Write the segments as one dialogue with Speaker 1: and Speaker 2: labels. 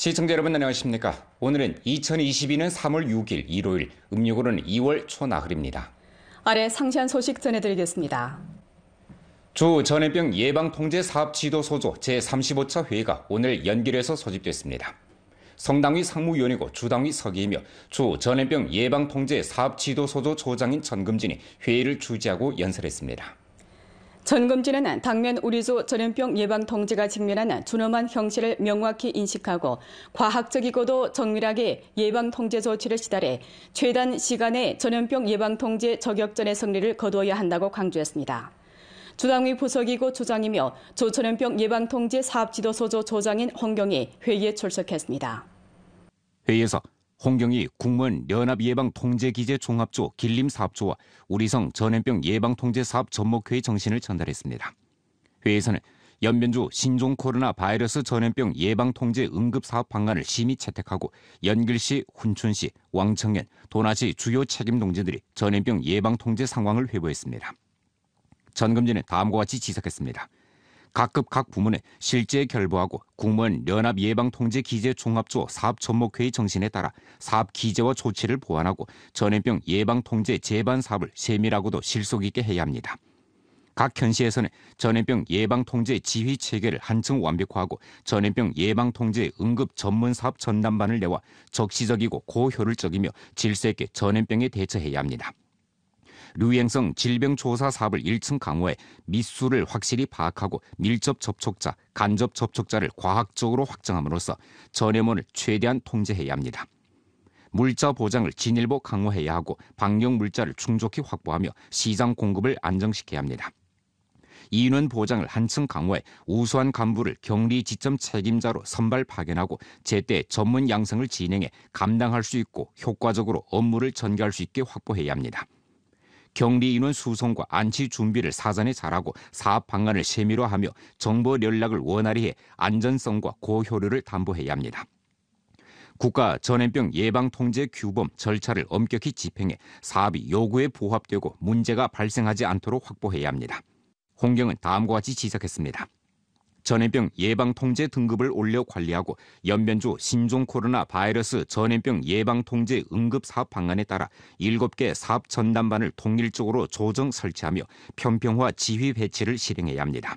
Speaker 1: 시청자 여러분 안녕하십니까? 오늘은 2022년 3월 6일 일요일, 음력으로는 2월 초나흘입니다.
Speaker 2: 아래 상세한 소식 전해드리겠습니다.
Speaker 1: 주 전염병 예방통제사업지도소조 제35차 회의가 오늘 연결해서 소집됐습니다. 성당위 상무위원이고 주당위 서기이며 주 전염병 예방통제사업지도소조 조장인 전금진이 회의를 주재하고 연설했습니다.
Speaker 2: 전금진은 당면 우리조 전염병 예방 통제가 직면하는 준엄한 형실을 명확히 인식하고 과학적이고도 정밀하게 예방 통제 조치를 시달해 최단 시간에 전염병 예방 통제 저격전의 승리를 거두어야 한다고 강조했습니다. 주당위 부석이고 주장이며 주 전염병 예방 통제 사업지도소조 조장인 홍경이 회의에 출석했습니다.
Speaker 1: 회의에서 홍경이 국무원 연합예방통제기제 종합조 길림사업조와 우리성 전염병 예방통제사업 접목회의 정신을 전달했습니다. 회의에서는 연변주 신종 코로나 바이러스 전염병 예방통제 응급사업 방안을 심의 채택하고 연길시, 훈춘시, 왕청년, 도나시 주요 책임동지들이 전염병 예방통제 상황을 회부했습니다. 전금진은 다음과 같이 지적했습니다. 각급 각 부문에 실제 결부하고 국무원 연합예방통제기제종합조 사업접목회의 정신에 따라 사업 기제와 조치를 보완하고 전염병 예방통제 제반 사업을 세밀하고도 실속 있게 해야 합니다. 각 현시에서는 전염병 예방통제 지휘 체계를 한층 완벽화하고 전염병 예방통제 응급 전문사업 전담반을 내와 적시적이고 고효율적이며 질서 있게 전염병에 대처해야 합니다. 유행성 질병조사 사업을 1층 강화해 미수를 확실히 파악하고 밀접 접촉자, 간접 접촉자를 과학적으로 확정함으로써 전염원을 최대한 통제해야 합니다. 물자 보장을 진일보 강화해야 하고 방역 물자를 충족히 확보하며 시장 공급을 안정시켜야 합니다. 인원 보장을 한층 강화해 우수한 간부를 격리 지점 책임자로 선발 파견하고 제때 전문 양성을 진행해 감당할 수 있고 효과적으로 업무를 전개할 수 있게 확보해야 합니다. 격리 인원 수송과 안치 준비를 사전에 잘하고 사업 방안을 세밀화하며 정보 연락을 원활히 해 안전성과 고효율을 담보해야 합니다. 국가 전염병 예방통제 규범 절차를 엄격히 집행해 사업이 요구에 부합되고 문제가 발생하지 않도록 확보해야 합니다. 홍경은 다음과 같이 지적했습니다. 전염병 예방통제 등급을 올려 관리하고 연변주 신종 코로나 바이러스 전염병 예방통제 응급사업 방안에 따라 7개 사업 전담반을 통일적으로 조정 설치하며 편평화 지휘 배치를 실행해야 합니다.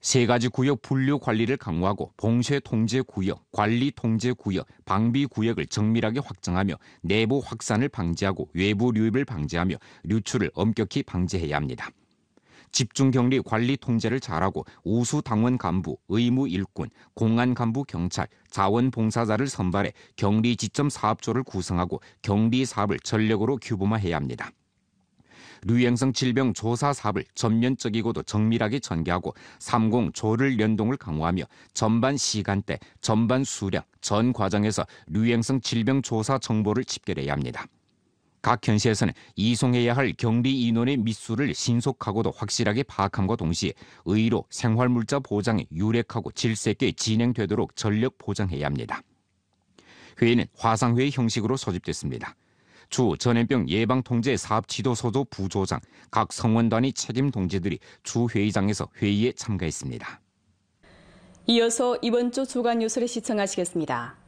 Speaker 1: 3가지 구역 분류 관리를 강화하고 봉쇄 통제 구역, 관리 통제 구역, 방비 구역을 정밀하게 확정하며 내부 확산을 방지하고 외부 유입을 방지하며 유출을 엄격히 방지해야 합니다. 집중격리 관리 통제를 잘하고 우수 당원 간부, 의무 일꾼, 공안 간부 경찰, 자원봉사자를 선발해 격리 지점 사업조를 구성하고 격리 사업을 전력으로 규범화해야 합니다. 유행성 질병 조사 사업을 전면적이고도 정밀하게 전개하고 30조를 연동을 강화하며 전반 시간대, 전반 수량, 전 과정에서 유행성 질병 조사 정보를 집결해야 합니다. 각 현시에서는 이송해야 할 격리 인원의密수를 신속하고도 확실하게 파악함과 동시에 의료, 생활물자 보장이 유력하고 질서 있게 진행되도록 전력 보장해야 합니다. 회의는 화상회의 형식으로 소집됐습니다. 주 전염병 예방통제 사업지도소조 부조장, 각 성원단위 책임 동지들이 주 회의장에서 회의에 참가했습니다.
Speaker 2: 이어서 이번 주 주간 뉴스를 시청하시겠습니다.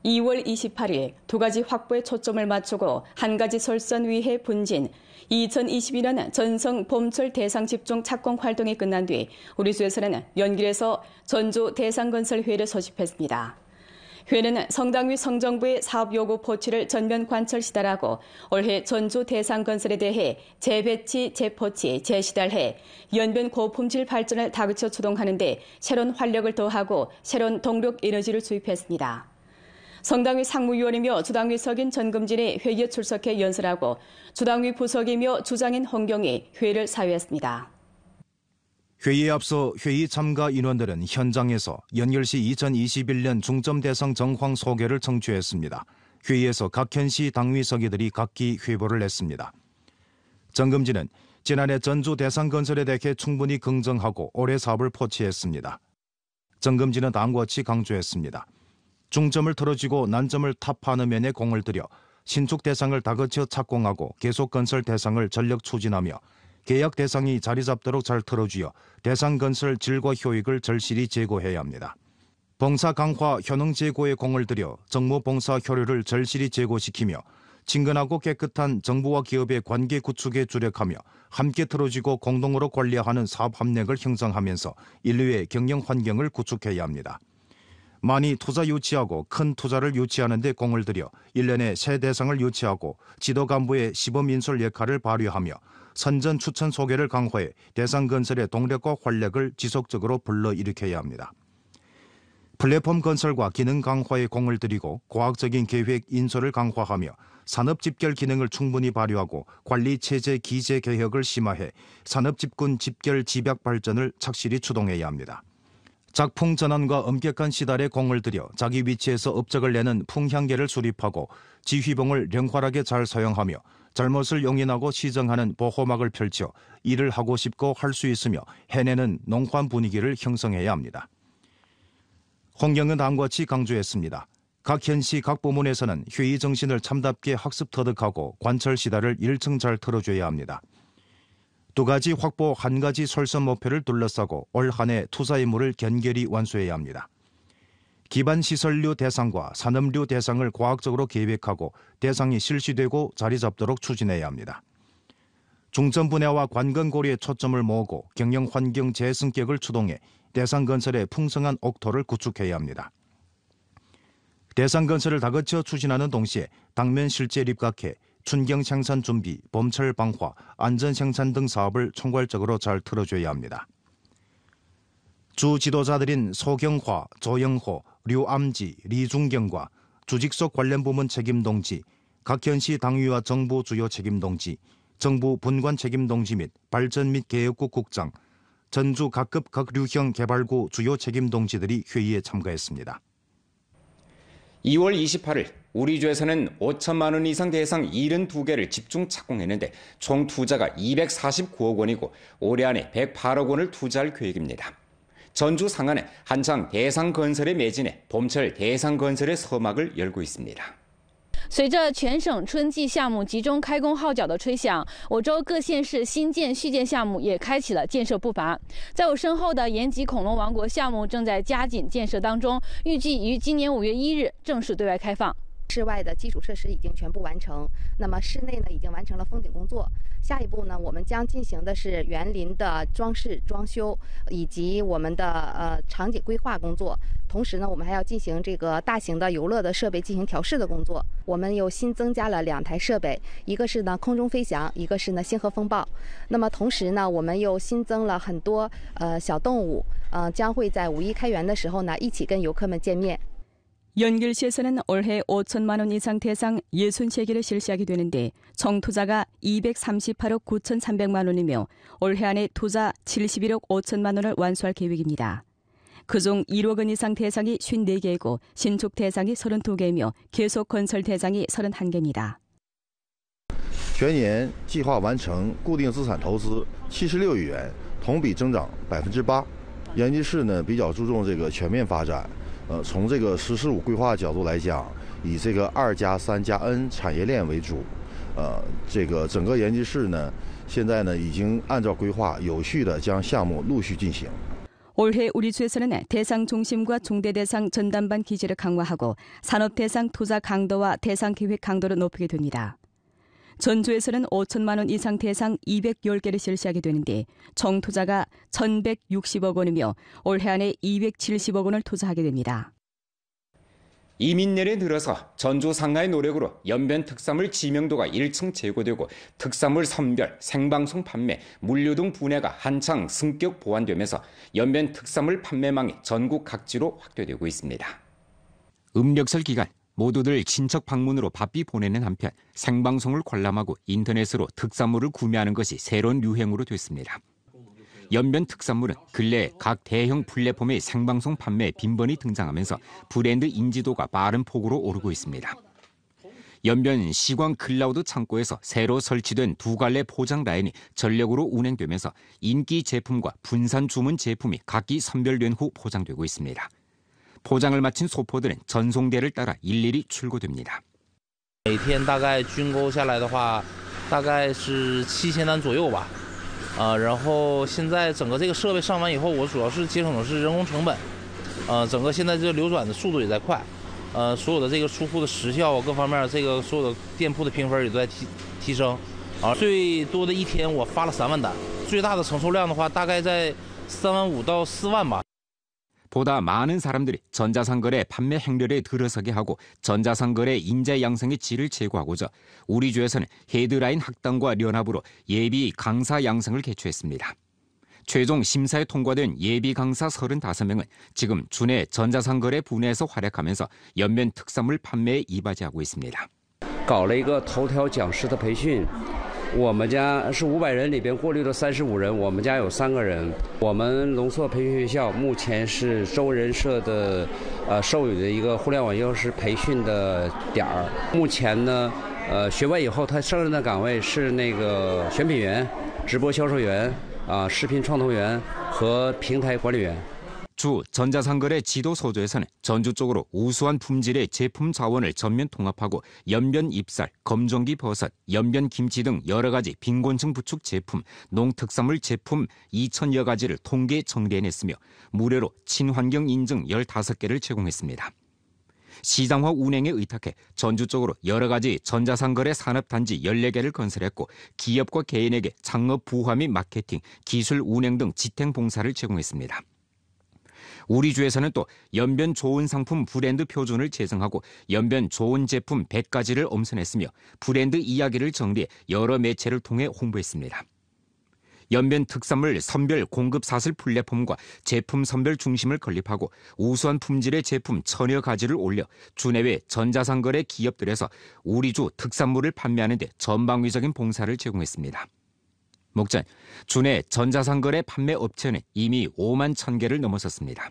Speaker 2: 2월 28일 2가지 확보에 초점을 맞추고 한 가지 설전 위해 분진 2022년 전성 봄철 대상 집중 착공 활동이 끝난 뒤 우리수에서는 연길에서 전주 대상건설회의를 소집했습니다. 회의는 성당위 성정부의 사업 요구 포취를 전면 관철 시달하고 올해 전주 대상건설에 대해 재배치, 재포치, 재시달해 연변 고품질 발전을 다그쳐 주동하는 데 새로운 활력을 더하고 새로운 동력 에너지를 주입했습니다. 성당위 상무위원이며 주당위 석인 전금진이 회의에 출석해 연설하고 주당위 부석이며 주장인 홍경이 회의를 사회했습니다.
Speaker 3: 회의에 앞서 회의 참가 인원들은 현장에서 연결시 2021년 중점 대상 정황 소개를 청취했습니다. 회의에서 각 현시 당위 서기들이 각기 회보를 냈습니다. 전금진은 지난해 전주 대상 건설에 대해 충분히 긍정하고 올해 사업을 포치했습니다. 전금진은 다음과 같이 강조했습니다. 중점을 틀어쥐고 난점을 타파하는 면에 공을 들여 신축 대상을 다그쳐 착공하고 계속 건설 대상을 전력 추진하며 계약 대상이 자리 잡도록 잘 틀어쥐어 대상 건설 질과 효익을 절실히 제고해야 합니다. 봉사 강화 효능 제고에 공을 들여 정무 봉사 효율을 절실히 제고시키며 친근하고 깨끗한 정부와 기업의 관계 구축에 주력하며 함께 틀어지고 공동으로 관리하는 사업 협력을 형성하면서 인류의 경영 환경을 구축해야 합니다. 많이 투자 유치하고 큰 투자를 유치하는 데 공을 들여 1년에 새 대상을 유치하고 지도 간부의 시범 인솔 역할을 발휘하며 선전 추천 소개를 강화해 대상 건설의 동력과 활력을 지속적으로 불러일으켜야 합니다. 플랫폼 건설과 기능 강화에 공을 들이고 과학적인 계획 인솔을 강화하며 산업 집결 기능을 충분히 발휘하고 관리 체제 기재 개혁을 심화해 산업 집군 집결 집약 발전을 착실히 추동해야 합니다. 작풍 전환과 엄격한 시달에 공을 들여 자기 위치에서 업적을 내는 풍향계를 수립하고 지휘봉을 영활하게 잘 사용하며 잘못을 용인하고 시정하는 보호막을 펼쳐 일을 하고 싶고 할 수 있으며 해내는 농환 분위기를 형성해야 합니다. 홍경은 다음과 같이 강조했습니다. 각 현시 각 부문에서는 회의 정신을 참답게 학습 터득하고 관철 시달을 일층 잘 틀어줘야 합니다. 2가지 확보 1가지 솔선 목표를 둘러싸고 올 한 해 투자 임무를 견결히 완수해야 합니다. 기반 시설류 대상과 산업류 대상을 과학적으로 계획하고 대상이 실시되고 자리 잡도록 추진해야 합니다. 중점 분야와 관건 고리에 초점을 모으고 경영 환경 재성격을 추동해 대상 건설의 풍성한 옥토를 구축해야 합니다. 대상 건설을 다그쳐 추진하는 동시에 당면 실제 입각해 춘경 생산 준비, 봄철 방화, 안전 생산 등 사업을 총괄적으로 잘 틀어줘야 합니다. 주 지도자들인 소경화, 조영호, 류암지, 리중경과 주직속 관련 부문 책임동지, 각 현시 당위와 정부 주요 책임동지, 정부 분관 책임동지 및 발전 및 개혁국 국장, 전주 각급 각류형 개발구 주요 책임동지들이 회의에 참가했습니다.
Speaker 1: 2월 28일 우리 주에서는 5천만 원 이상 대상 72개를 집중 착공했는데 총 투자가 249억 원이고 올해 안에 108억 원을 투자할 계획입니다. 전주 상안에 한창 대상 건설에 매진해 봄철 대상 건설의 서막을 열고 있습니다.
Speaker 4: 随着全省春季项目集中开工号角的吹响，我州各县市新建续建项目也开启了建设步伐。在我身后的延吉恐龙王国项目正在加紧建设当中，预计于今年5月1日正式对外开放。
Speaker 5: 室外的基础设施已经全部完成，那么室内呢已经完成了封顶工作。下一步呢，我们将进行的是园林的装饰装修以及我们的场景规划工作。同时呢，我们还要进行这个大型的游乐的设备进行调试的工作。我们又新增加了2台设备，一个是呢空中飞翔，一个是呢星河风暴。那么同时呢，我们又新增了很多小动物，将会在5.1开园的时候呢，一起跟游客们见面。
Speaker 2: 연길시에서는 올해 5천만 원 이상 대상 63개를 실시하게 되는데 총 투자가 238억 9,300만 원이며 올해 안에 투자 71억 5천만 원을 완수할 계획입니다. 그중 1억 원 이상 대상이 54개이고 신축 대상이 32개이며 계속 건설 대상이 31개입니다.
Speaker 6: 全年计划完成固定资产投资76亿元，同比增长8%。延吉市呢比较注重这个全面发展。 从这个“十四五”规划角度来讲，以这个2+3+N 产业链为主，这个整个延吉市呢，现在呢已经按照规划有序的将项目陆续进行。
Speaker 2: 올해 우리 주에서는 대상 중심과 중대 대상 전담반 기제를 강화하고 산업 대상 투자 강도와 대상 계획 강도를 높이게 됩니다. 전주에서는 5천만 원 이상 대상 210개를 실시하게 되는데 총 투자가 1,160억 원이며 올해 안에 270억 원을 투자하게 됩니다.
Speaker 1: 이민 내래 들어서 전주 상하의 노력으로 연변 특산물 지명도가 1층 제고되고 특산물 선별, 생방송 판매, 물류 등 분야가 한창 승격 보완되면서 연변 특산물 판매망이 전국 각지로 확대되고 있습니다. 음력설 기간 모두들 친척 방문으로 바삐 보내는 한편 생방송을 관람하고 인터넷으로 특산물을 구매하는 것이 새로운 유행으로 됐습니다. 연변 특산물은 근래 각 대형 플랫폼의 생방송 판매에 빈번히 등장하면서 브랜드 인지도가 빠른 폭으로 오르고 있습니다. 연변 시광 클라우드 창고에서 새로 설치된 2갈래 포장 라인이 전력으로 운행되면서 인기 제품과 분산 주문 제품이 각기 선별된 후 포장되고 있습니다. 포장을 마친 소포들은 전송대를 따라 일일이 출고됩니다.
Speaker 7: 每天大概均购下来的话，大概是7000单左右吧。然后现在整个这个设备上完以后，我主要是节省的是人工成本。整个现在这流转的速度也在快，所有的这个出库的时效啊各方面，这个所有的店铺的评分也都在提升。最多的一天我发了3万单，最大的承受量的话大概在3万5到4万吧。
Speaker 1: 보다 많은 사람들이 전자상거래 판매 행렬에 들어서게 하고 전자상거래 인재 양성의 질을 제고하고자 우리 주에서는 헤드라인 학당과 연합으로 예비 강사 양성을 개최했습니다. 최종 심사에 통과된 예비 강사 35명은 지금 주내 전자상거래 분야에서 활약하면서 연면 특산물 판매에 이바지하고 있습니다.
Speaker 8: 搞了一个头条讲师的培训。 我们家是500人里边过滤了35人，我们家有3个人。我们龙硕培训学校目前是周人社的授予的一个互联网幼师培训的点儿。目前呢，学完以后他胜任的岗位是那个选品员、直播销售员、视频创投员和平台管理员。
Speaker 1: 주 전자상거래 지도 소조에서는 전주 쪽으로 우수한 품질의 제품 자원을 전면 통합하고 연변 잎살, 검정기 버섯, 연변 김치 등 여러 가지 빈곤층 부축 제품, 농특산물 제품 2,000여 가지를 통계 정리해냈으며 무료로 친환경 인증 15개를 제공했습니다. 시장화 운행에 의탁해 전주 쪽으로 여러 가지 전자상거래 산업단지 14개를 건설했고 기업과 개인에게 창업 부화 및 마케팅, 기술 운행 등 지탱 봉사를 제공했습니다. 우리 주에서는 또 연변 좋은 상품 브랜드 표준을 제정하고 연변 좋은 제품 100가지를 엄선했으며 브랜드 이야기를 정리해 여러 매체를 통해 홍보했습니다. 연변 특산물 선별 공급 사슬 플랫폼과 제품 선별 중심을 건립하고 우수한 품질의 제품 1000여 가지를 올려 주내외 전자상거래 기업들에서 우리 주 특산물을 판매하는 데 전방위적인 봉사를 제공했습니다. 목전 주내 전자상거래 판매 업체는 이미 5만 1000개를 넘어섰습니다.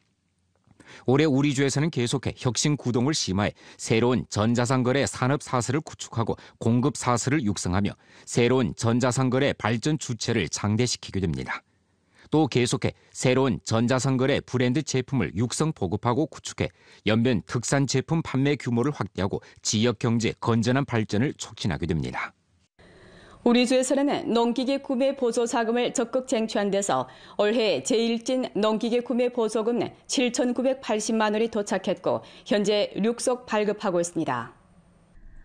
Speaker 1: 올해 우리 주에서는 계속해 혁신 구동을 심화해 새로운 전자상거래 산업 사슬을 구축하고 공급 사슬을 육성하며 새로운 전자상거래 발전 주체를 장대시키게 됩니다. 또 계속해 새로운 전자상거래 브랜드 제품을 육성 보급하고 구축해 연변 특산 제품 판매 규모를 확대하고 지역 경제 건전한 발전을 촉진하게 됩니다.
Speaker 2: 우리 주에서는 농기계 구매 보조 자금을 적극 쟁취한 데서 올해 제1진 농기계 구매 보조금 7,980만 원이 도착했고 현재 룩속 발급하고 있습니다.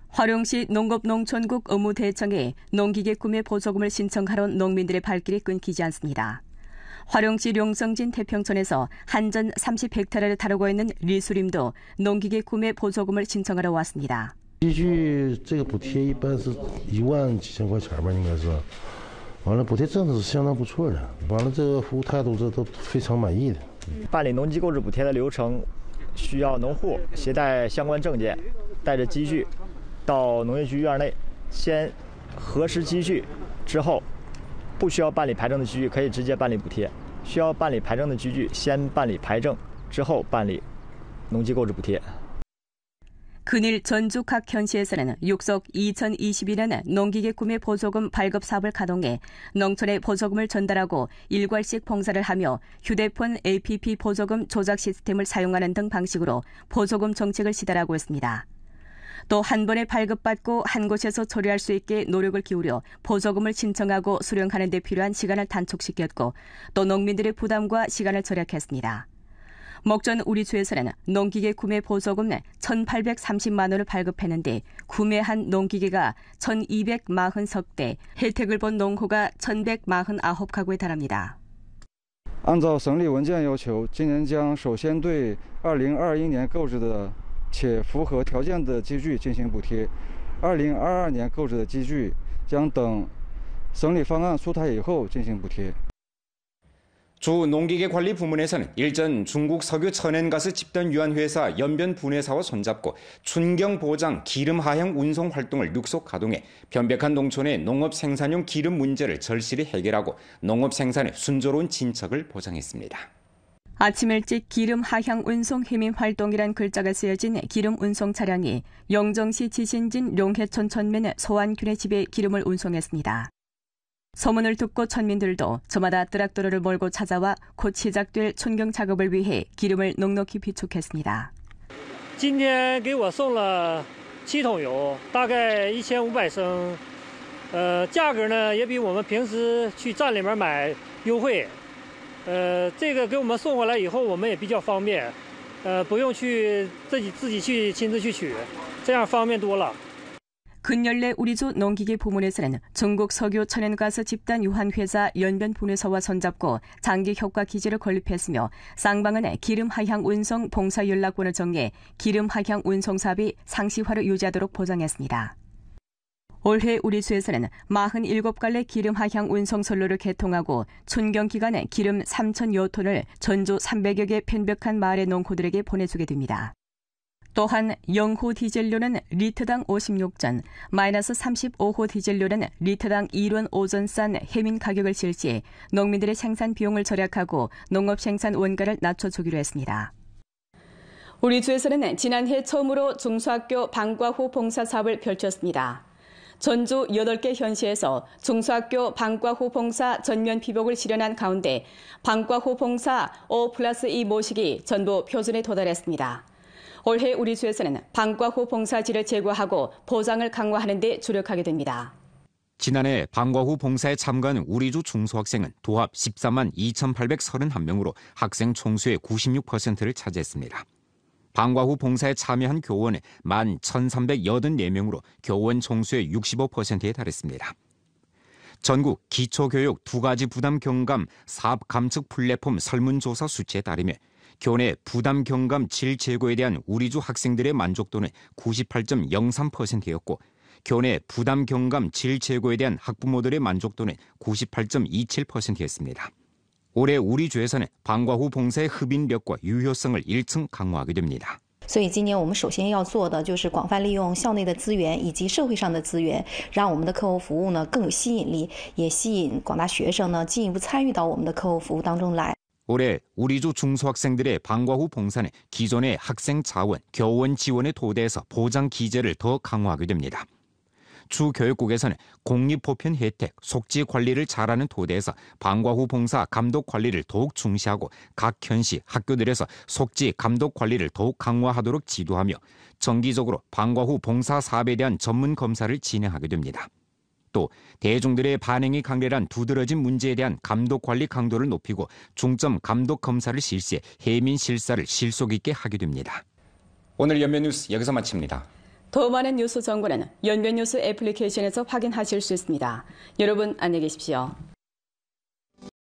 Speaker 2: 화룡시 농업농촌국 의무대청에 농기계 구매 보조금을 신청하러 온 농민들의 발길이 끊기지 않습니다. 화룡시 룡성진 태평촌에서 한전 30헥타르를 다루고 있는 리수림도 농기계 구매 보조금을 신청하러 왔습니다.
Speaker 9: 机具这个补贴一般是1万几千块钱吧，应该是。完了，补贴政策是相当不错的。完了，这个服务态度这都非常满意的。
Speaker 10: 办理农机购置补贴的流程，需要农户携带相关证件，带着机具到农业局院内，先核实机具，之后不需要办理牌证的机具可以直接办理补贴；需要办理牌证的机具，先办理牌证，之后办理农机购置补贴。
Speaker 2: 근일 전주 각 현시에서는 육속 2021년 농기계 구매 보조금 발급 사업을 가동해 농촌에 보조금을 전달하고 일괄식 봉사를 하며 휴대폰 APP 보조금 조작 시스템을 사용하는 등 방식으로 보조금 정책을 시달하고 있습니다. 또 한 번에 발급받고 한 곳에서 처리할 수 있게 노력을 기울여 보조금을 신청하고 수령하는 데 필요한 시간을 단축시켰고 또 농민들의 부담과 시간을 절약했습니다. 목전 우리 주에서는 농기계 구매 보조금 1,830만 원을 발급했는데 구매한 농기계가 1,240대, 혜택을 본 농户가 1,149가구에 달합니다.
Speaker 11: 按照省里文件要求，今年将首先对2021年购置的且符合条件的机具进行补贴，2022年购置的机具将等省里方案出台以后进行补贴。
Speaker 1: 주 농기계 관리 부문에서는 일전 중국 석유 천연가스 집단 유한 회사 연변 분해사와 손잡고 춘경 보장 기름 하향 운송 활동을 육속 가동해 변백한 농촌의 농업 생산용 기름 문제를 절실히 해결하고 농업 생산의 순조로운 진척을 보장했습니다.
Speaker 2: 아침 일찍 기름 하향 운송 해민 활동이란 글자가 쓰여진 기름 운송 차량이 영정시 지신진 룡해촌 천면 소환균의 집에 기름을 운송했습니다. 소문을 듣고 천민들도 저마다 뜨락도로를 몰고 찾아와 곧 시작될 춘경 작업을 위해 기름을 넉넉히 비축했습니다.
Speaker 12: 今天给我送了7桶油，大概1500升，价格呢也比我们平时去站里面买优惠。这个给我们送回来以后，我们也比较方便，不用去自己去亲自去取，这样方便多了。
Speaker 2: 근열내 우리주 농기계 부문에서는 중국 석유 천연가스 집단 유한회사 연변 분해서와 손잡고 장기 효과 기지를 건립했으며 쌍방은 기름 하향 운송 봉사 연락원을 정해 기름 하향 운송 사업이 상시화를 유지하도록 보장했습니다. 올해 우리주에서는 47갈래 기름 하향 운송 선로를 개통하고 춘경 기간에 기름 3,000여 톤을 전주 300여 개 편벽한 마을의 농户들에게 보내주게 됩니다. 또한 0호 디젤료는 리터당 56전, 마이너스 35호 디젤료는 리터당 1원 5전 싼 해민 가격을 실시해 농민들의 생산 비용을 절약하고 농업 생산 원가를 낮춰주기로 했습니다. 우리 주에서는 지난해 처음으로 중소학교 방과 후 봉사 사업을 펼쳤습니다. 전주 8개 현시에서 중소학교 방과 후 봉사 전면 피복을 실현한 가운데 방과 후 봉사 5+2 모식이 전부 표준에 도달했습니다. 올해 우리 주에서는 방과 후 봉사지를 제고하고 보장을 강화하는 데 주력하게 됩니다.
Speaker 1: 지난해 방과 후 봉사에 참가한 우리주 중소학생은 도합 14만 2,831명으로 학생 총수의 96%를 차지했습니다. 방과 후 봉사에 참여한 교원은 11,384명으로 교원 총수의 65%에 달했습니다. 전국 기초교육 2가지 부담 경감 사업 감측 플랫폼 설문조사 수치에 따르면 교내 부담 경감 질 제고에 대한 우리주 학생들의 만족도는 98.03%였고 교내 부담 경감 질 제고에 대한 학부모들의 만족도는 98.27%였습니다. 올해 우리주에서는 방과 후 봉사의 흡인력과 유효성을 1층 강화하게 됩니다.
Speaker 13: 所以今年我们首先要做的就是广泛利用校内的资源以及社会上的资源，让我们的课后服务呢更有吸引力，也吸引广大学生呢进一步参与到我们的课后服务当中来。
Speaker 1: 올해 우리주 중소학생들의 방과 후 봉사는 기존의 학생 자원, 교원 지원에 토대해서 보장 기제를 더 강화하게 됩니다. 주교육국에서는 공립보편 혜택, 속지 관리를 잘하는 토대에서 방과 후 봉사 감독 관리를 더욱 중시하고 각 현시 학교들에서 속지 감독 관리를 더욱 강화하도록 지도하며 정기적으로 방과 후 봉사 사업에 대한 전문 검사를 진행하게 됩니다. 또 대중들의 반응이 강렬한 두드러진 문제에 대한 감독 관리 강도를 높이고 중점 감독 검사를 실시해 해민 실사를 실속 있게 하게 됩니다. 오늘 연면뉴스 여기서 마칩니다.
Speaker 2: 더 많은 뉴스 정보는 연면뉴스 애플리케이션에서 확인하실 수 있습니다. 여러분 안녕히 계십시오.